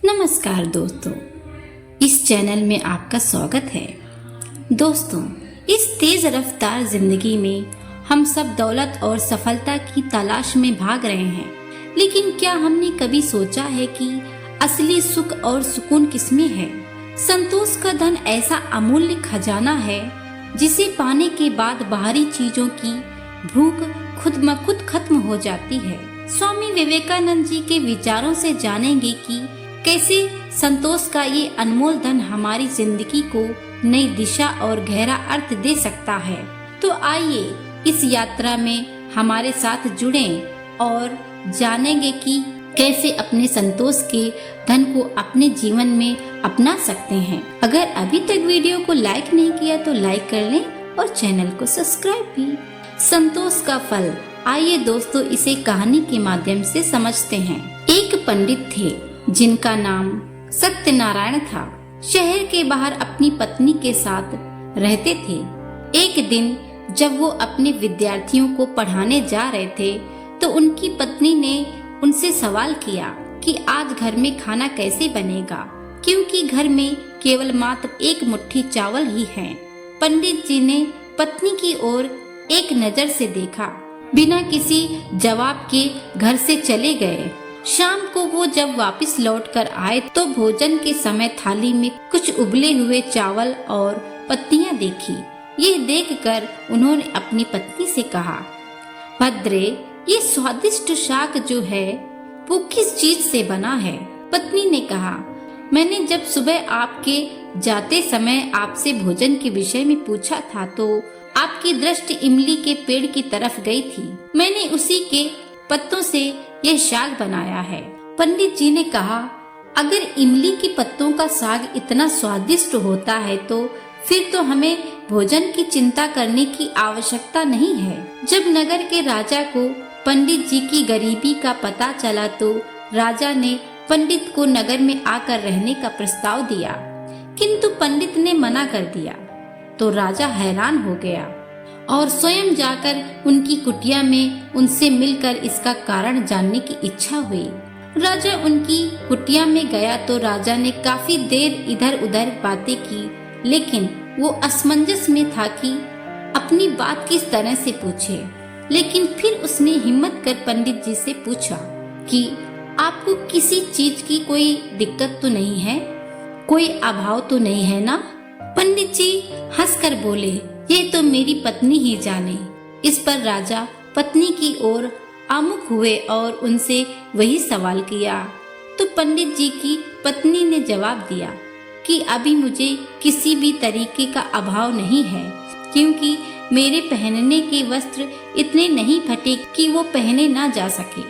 नमस्कार दोस्तों, इस चैनल में आपका स्वागत है। दोस्तों, इस तेज रफ्तार जिंदगी में हम सब दौलत और सफलता की तलाश में भाग रहे हैं, लेकिन क्या हमने कभी सोचा है कि असली सुख और सुकून किसमें है? संतोष का धन ऐसा अमूल्य खजाना है जिसे पाने के बाद बाहरी चीजों की भूख खुद ब खुद खत्म हो जाती है। स्वामी विवेकानंद जी के विचारों से जानेंगे कि कैसे संतोष का ये अनमोल धन हमारी जिंदगी को नई दिशा और गहरा अर्थ दे सकता है। तो आइए इस यात्रा में हमारे साथ जुड़ें और जानेंगे कि कैसे अपने संतोष के धन को अपने जीवन में अपना सकते हैं। अगर अभी तक वीडियो को लाइक नहीं किया तो लाइक कर लें और चैनल को सब्सक्राइब भी। संतोष का फल, आइए दोस्तों इसे कहानी के माध्यम से समझते हैं। एक पंडित थे जिनका नाम सत्यनारायण था। शहर के बाहर अपनी पत्नी के साथ रहते थे। एक दिन जब वो अपने विद्यार्थियों को पढ़ाने जा रहे थे तो उनकी पत्नी ने उनसे सवाल किया कि आज घर में खाना कैसे बनेगा, क्योंकि घर में केवल मात्र एक मुट्ठी चावल ही है। पंडित जी ने पत्नी की ओर एक नजर से देखा, बिना किसी जवाब के घर से चले गए। शाम को वो जब वापस लौट कर आए तो भोजन के समय थाली में कुछ उबले हुए चावल और पत्तियां देखी। ये देखकर उन्होंने अपनी पत्नी से कहा, भद्रे, ये स्वादिष्ट शाक जो है वो किस चीज से बना है? पत्नी ने कहा, मैंने जब सुबह आपके जाते समय आपसे भोजन के विषय में पूछा था तो आपकी दृष्टि इमली के पेड़ की तरफ गई थी। मैंने उसी के पत्तों से यह साग बनाया है। पंडित जी ने कहा, अगर इमली के पत्तों का साग इतना स्वादिष्ट होता है तो फिर तो हमें भोजन की चिंता करने की आवश्यकता नहीं है। जब नगर के राजा को पंडित जी की गरीबी का पता चला तो राजा ने पंडित को नगर में आकर रहने का प्रस्ताव दिया, किंतु पंडित ने मना कर दिया। तो राजा हैरान हो गया और स्वयं जाकर उनकी कुटिया में उनसे मिलकर इसका कारण जानने की इच्छा हुई। राजा उनकी कुटिया में गया तो राजा ने काफी देर इधर उधर बातें की, लेकिन वो असमंजस में था कि अपनी बात किस तरह से पूछे। लेकिन फिर उसने हिम्मत कर पंडित जी से पूछा कि आपको किसी चीज की कोई दिक्कत तो नहीं है, कोई अभाव तो नहीं है ना? पंडित जी हंसकर बोले, ये तो मेरी पत्नी ही जाने। इस पर राजा पत्नी की ओर आमुख हुए और उनसे वही सवाल किया। तो पंडित जी की पत्नी ने जवाब दिया कि अभी मुझे किसी भी तरीके का अभाव नहीं है, क्योंकि मेरे पहनने के वस्त्र इतने नहीं फटे कि वो पहने ना जा सके,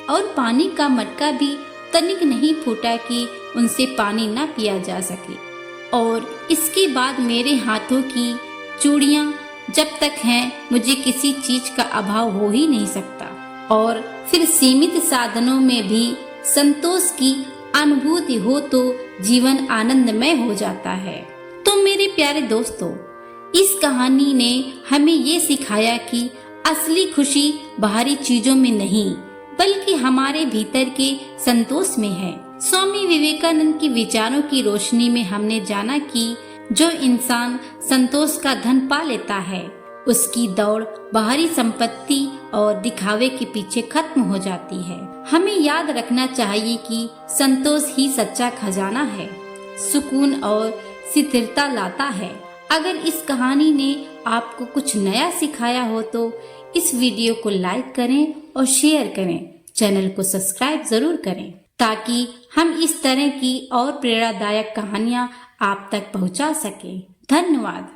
और पानी का मटका भी तनिक नहीं फूटा कि उनसे पानी ना पिया जा सके। और इसके बाद मेरे हाथों की चूड़ियां जब तक हैं मुझे किसी चीज का अभाव हो ही नहीं सकता। और फिर सीमित साधनों में भी संतोष की अनुभूति हो तो जीवन आनंदमय हो जाता है। तो मेरे प्यारे दोस्तों, इस कहानी ने हमें ये सिखाया कि असली खुशी बाहरी चीजों में नहीं बल्कि हमारे भीतर के संतोष में है। स्वामी विवेकानंद के विचारों की रोशनी में हमने जाना कि जो इंसान संतोष का धन पा लेता है उसकी दौड़ बाहरी संपत्ति और दिखावे के पीछे खत्म हो जाती है। हमें याद रखना चाहिए कि संतोष ही सच्चा खजाना है, सुकून और स्थिरता लाता है। अगर इस कहानी ने आपको कुछ नया सिखाया हो तो इस वीडियो को लाइक करें और शेयर करें। चैनल को सब्सक्राइब जरूर करें ताकि हम इस तरह की और प्रेरणादायक कहानियाँ आप तक पहुँचा सकें। धन्यवाद।